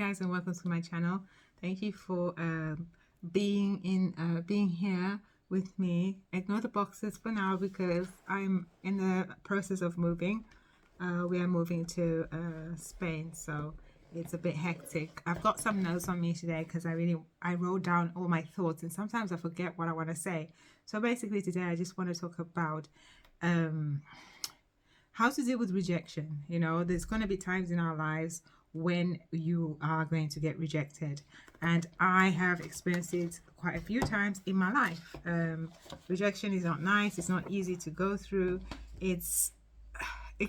guys, and welcome to my channel. Thank you for being here with me. Ignore the boxes for now because I'm in the process of moving. We are moving to Spain, so it's a bit hectic. I've got some notes on me today because I wrote down all my thoughts, and sometimes I forget what I want to say. So basically today I just want to talk about how to deal with rejection. There's going to be times in our lives when you are going to get rejected, and I have experienced it quite a few times in my life. Rejection is not nice. It's not easy to go through. It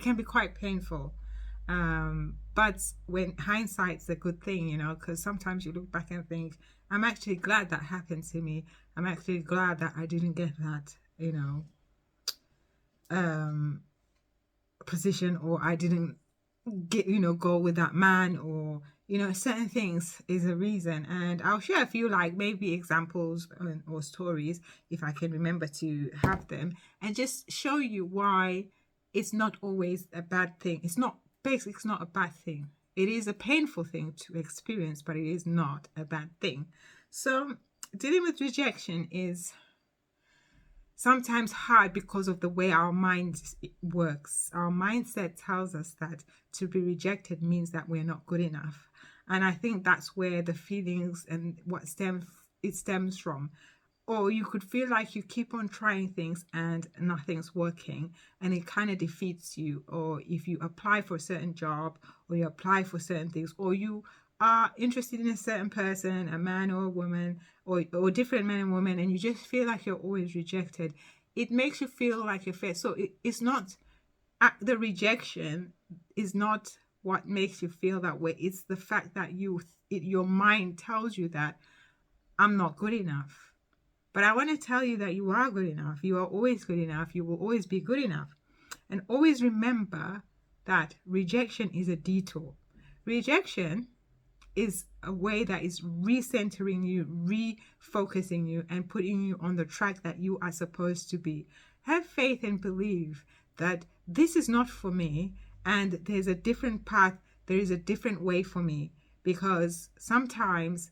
can be quite painful, but when hindsight's a good thing, because sometimes you look back and think, I'm actually glad that happened to me. I'm actually glad that I didn't get that position, or I didn't get go with that man, or certain things is a reason. And I'll share a few, like, maybe examples or stories if I can remember to have them, and just show you why it's not always a bad thing. It's not a bad thing. It is a painful thing to experience, but it is not a bad thing. So dealing with rejection is sometimes hard because of the way our mind works. Our mindset tells us that to be rejected means that we're not good enough. And I think that's where the feelings and what stems from. Or you could feel like you keep on trying things and nothing's working, and it kind of defeats you. Or if you apply for a certain job, or you apply for certain things, or you are interested in a certain person, a man or a woman, or different men and women, and you just feel like you're always rejected, it makes you feel like you're failed. So it's not the rejection is not what makes you feel that way. It's the fact that your mind tells you that I'm not good enough. But I want to tell you that you are good enough. You are always good enough. You will always be good enough. And always remember that rejection is a detour. Rejection is a way that is recentering you, refocusing you, and putting you on the track that you are supposed to be. Have faith and believe that this is not for me, and there's a different path, there is a different way for me. Because sometimes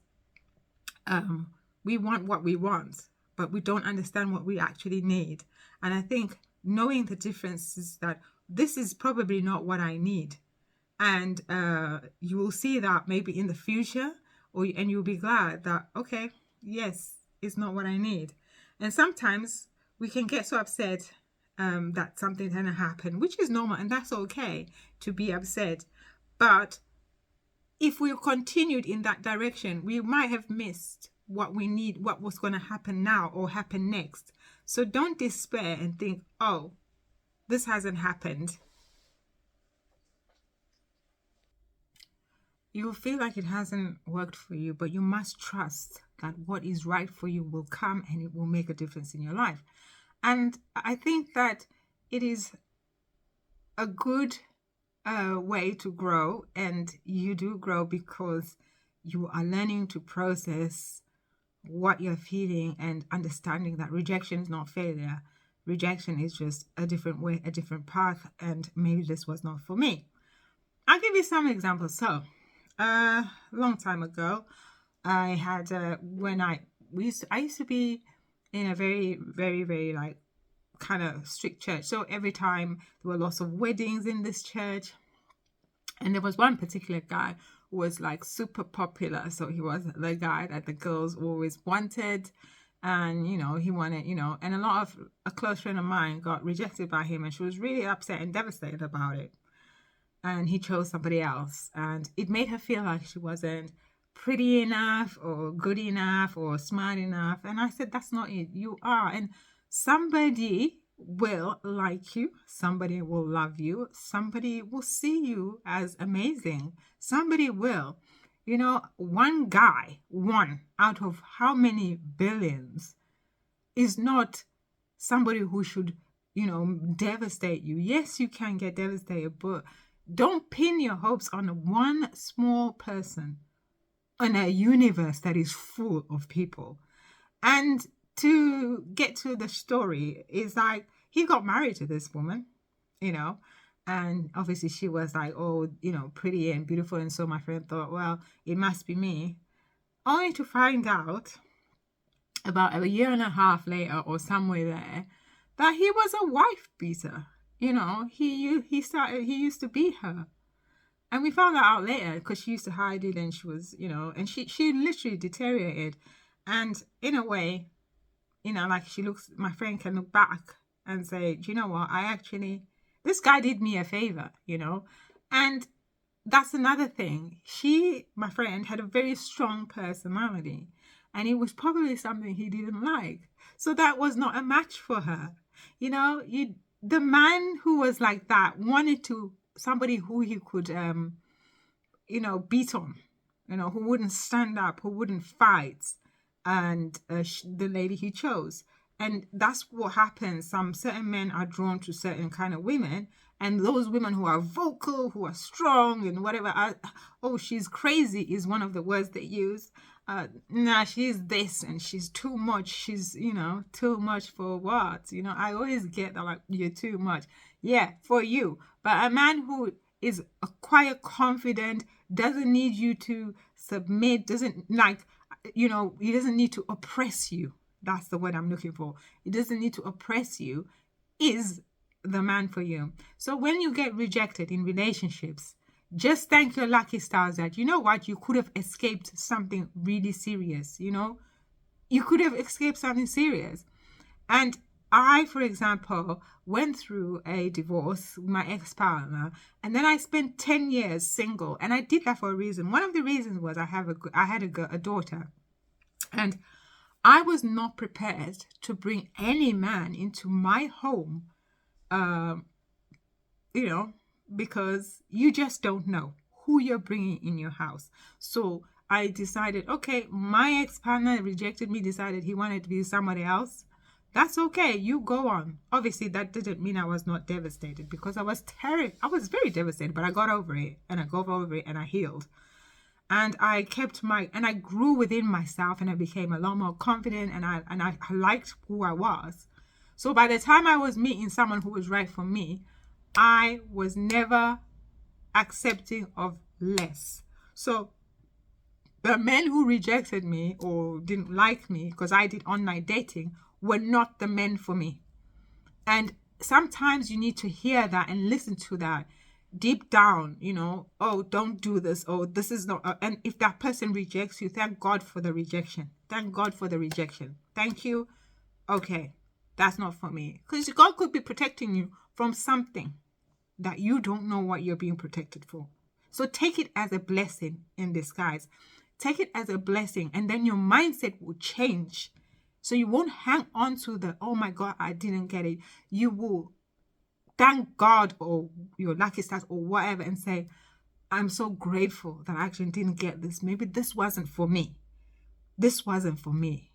we want what we want, but we don't understand what we actually need. And I think knowing the difference is that this is probably not what I need. And you will see that maybe in the future, and you'll be glad that, okay, yes, it's not what I need. And sometimes we can get so upset that something's going to happen, which is normal, and that's okay to be upset. But if we continued in that direction, we might have missed what we need, what was going to happen now or happen next. So don't despair and think, oh, this hasn't happened. You will feel like it hasn't worked for you, but you must trust that what is right for you will come, and it will make a difference in your life. And I think that it is a good way to grow, and you do grow because you are learning to process what you're feeling and understanding that rejection is not failure. Rejection is just a different way, a different path, and maybe this was not for me. I'll give you some examples. So a long time ago, I had I used to be in a very, very, very, like, kind of strict church. So every time there were lots of weddings in this church, and there was one particular guy who was like super popular. So he was the guy that the girls always wanted, and he wanted, and a close friend of mine got rejected by him, and she was really upset and devastated about it. And he chose somebody else, and it made her feel like she wasn't pretty enough or good enough or smart enough. And I said, that's not it. You are. And somebody will like you, somebody will love you, somebody will see you as amazing, somebody will. One guy, one out of how many billions, is not somebody who should devastate you. Yes, you can get devastated, but don't pin your hopes on one small person in a universe that is full of people. And to get to the story, is like, he got married to this woman, And obviously she was like, oh, pretty and beautiful. And so my friend thought, well, it must be me. Only to find out about a year and a half later or somewhere there that he was a wife beater. He used to beat her. And we found that out later because she used to hide it, and she was, and she literally deteriorated. And in a way, like my friend can look back and say, do you know what? This guy did me a favor, And that's another thing. My friend, had a very strong personality, and it was probably something he didn't like. So that was not a match for her. The man who was like that wanted somebody who he could, beat on, who wouldn't stand up, who wouldn't fight, and the lady he chose. And that's what happens. Some certain men are drawn to certain kind of women, and those women who are vocal, who are strong, and whatever. Oh, she's crazy is one of the words they use. Nah, she's this, and she's too much. She's, too much for what? I always get that, like, you're too much. Yeah, for you. But a man who is quite confident, doesn't need you to submit, doesn't he doesn't need to oppress you. That's the word I'm looking for. He doesn't need to oppress you, is the man for you. So when you get rejected in relationships, just thank your lucky stars that, you know what, you could have escaped something really serious, You could have escaped something serious. And I, for example, went through a divorce with my ex-partner, and then I spent 10 years single, and I did that for a reason. One of the reasons was I had a daughter, and I was not prepared to bring any man into my home, because you just don't know who you're bringing in your house. So I decided, okay, my ex-partner rejected me, decided he wanted to be somebody else. That's okay. You go on. Obviously, that didn't mean I was not devastated, because I was very devastated, but I got over it, and I healed. And I grew within myself, and I became a lot more confident, and I liked who I was. So by the time I was meeting someone who was right for me, I was never accepting of less. So the men who rejected me or didn't like me because I did online dating were not the men for me. And sometimes you need to hear that and listen to that deep down, oh, don't do this, oh, this is not. And if that person rejects you, thank God for the rejection. Thank God for the rejection. Thank you. Okay, that's not for me. Because God could be protecting you from something that you don't know what you're being protected for. So take it as a blessing in disguise. Take it as a blessing, and then your mindset will change. So you won't hang on to the, oh my God, I didn't get it. You will thank God or your lucky stars or whatever and say, I'm so grateful that I actually didn't get this. Maybe this wasn't for me. This wasn't for me.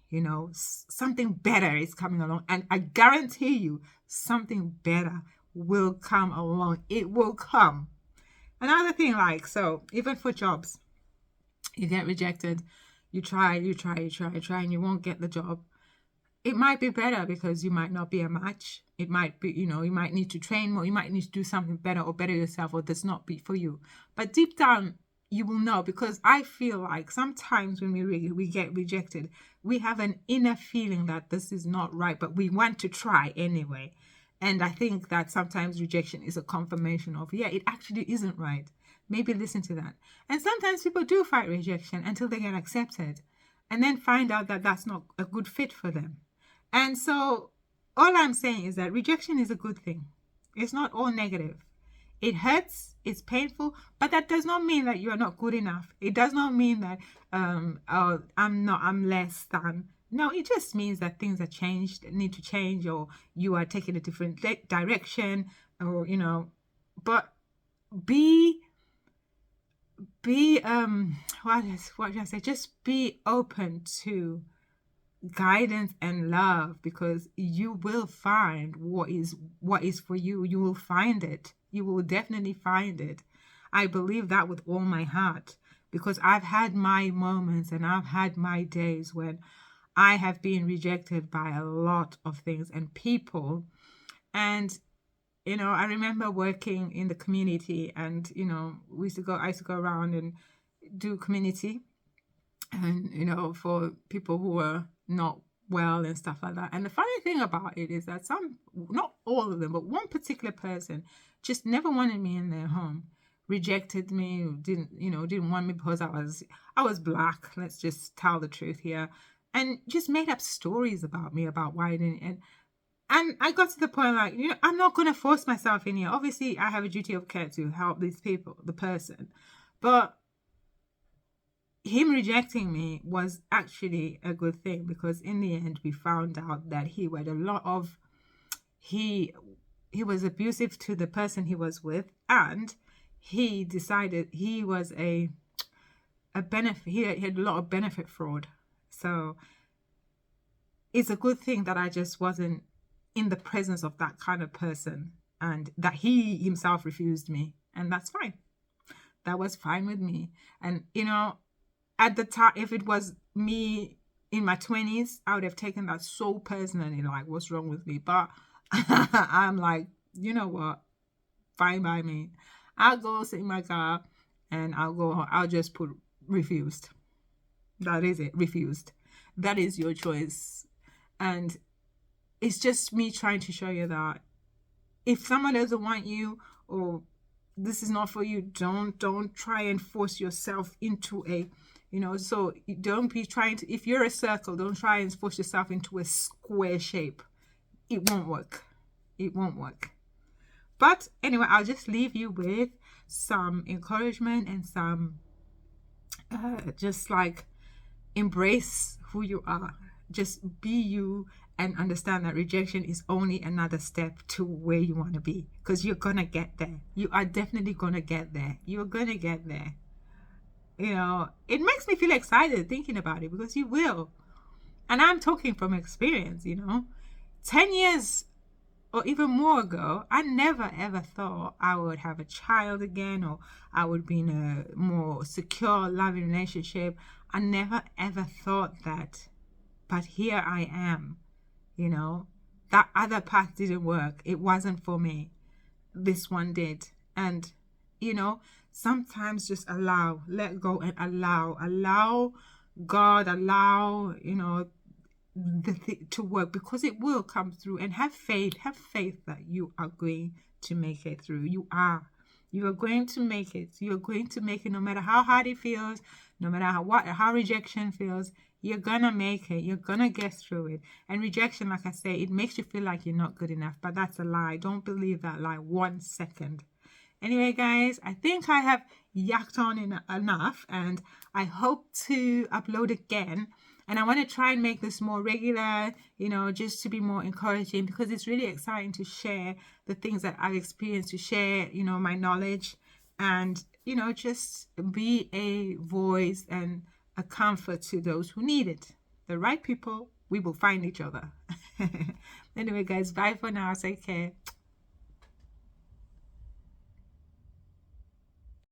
Something better is coming along. And I guarantee you, something better will come along. It will come. Another thing, so even for jobs, you get rejected, you try, and you won't get the job. It might be better because you might not be a match. It might be, you might need to train more. You might need to do something better or better yourself, or this not be for you. But deep down, you will know, because I feel like sometimes when we get rejected, we have an inner feeling that this is not right, but we want to try anyway. And I think that sometimes rejection is a confirmation of, yeah, it actually isn't right. Maybe listen to that. And sometimes people do fight rejection until they get accepted, and then find out that that's not a good fit for them. And so all I'm saying is that rejection is a good thing. It's not all negative. It hurts, it's painful, but that does not mean that you're not good enough. It does not mean that I'm less than. No, it just means that things are changed, need to change, or you are taking a different direction, or but be what should I say? Just be open to guidance and love, because you will find what is for you. You will find it. You will definitely find it. I believe that with all my heart, because I've had my moments and I've had my days when I have been rejected by a lot of things and people, and I remember working in the community, and I used to go around and do community, and for people who were not well and stuff like that. And the funny thing about it is that not all of them, but one particular person just never wanted me in their home, rejected me, didn't want me because I was black. Let's just tell the truth here, and just made up stories about me, about why I didn't. And I got to the point, like, I'm not going to force myself in here. Obviously, I have a duty of care to help these people, the person. But him rejecting me was actually a good thing, because in the end, we found out that he was abusive to the person he was with, and he decided he was a benefit. He had a lot of benefit fraud. So it's a good thing that I just wasn't in the presence of that kind of person, and that he himself refused me, and that's fine. That was fine with me. And at the time, if it was me in my 20s, I would have taken that so personally, like, what's wrong with me? But I'm like, you know what? Fine by me. I'll go sit in my car and I'll go home. I'll just put refused. That is it, refused. That is your choice. And it's just me trying to show you that if someone doesn't want you, or this is not for you, don't try and force yourself into a, so don't be trying to, if you're a circle, don't try and force yourself into a square shape. It won't work. It won't work. But anyway, I'll just leave you with some encouragement and some just like, embrace who you are. Just be you, and understand that rejection is only another step to where you want to be, because you're going to get there. You are definitely going to get there. You're going to get there. It makes me feel excited thinking about it, because you will. And I'm talking from experience, 10 years or even more ago, I never ever thought I would have a child again, or I would be in a more secure, loving relationship. I never ever thought that. But here I am. That other path didn't work. It wasn't for me. This one did. And, sometimes just let go and allow God, allow, to work, because it will come through. And have faith that you are going to make it through. You are going to make it. You're going to make it, no matter how hard it feels, no matter how rejection feels. You're gonna make it. You're gonna get through it. And rejection, like I say, it makes you feel like you're not good enough, but that's a lie. Don't believe that lie 1 second. Anyway, guys, I think I have yacked on enough, and I hope to upload again. And I want to try and make this more regular, just to be more encouraging, because it's really exciting to share the things that I've experienced, to share, my knowledge, and, just be a voice and a comfort to those who need it. The right people, we will find each other. Anyway, guys, bye for now. Take care.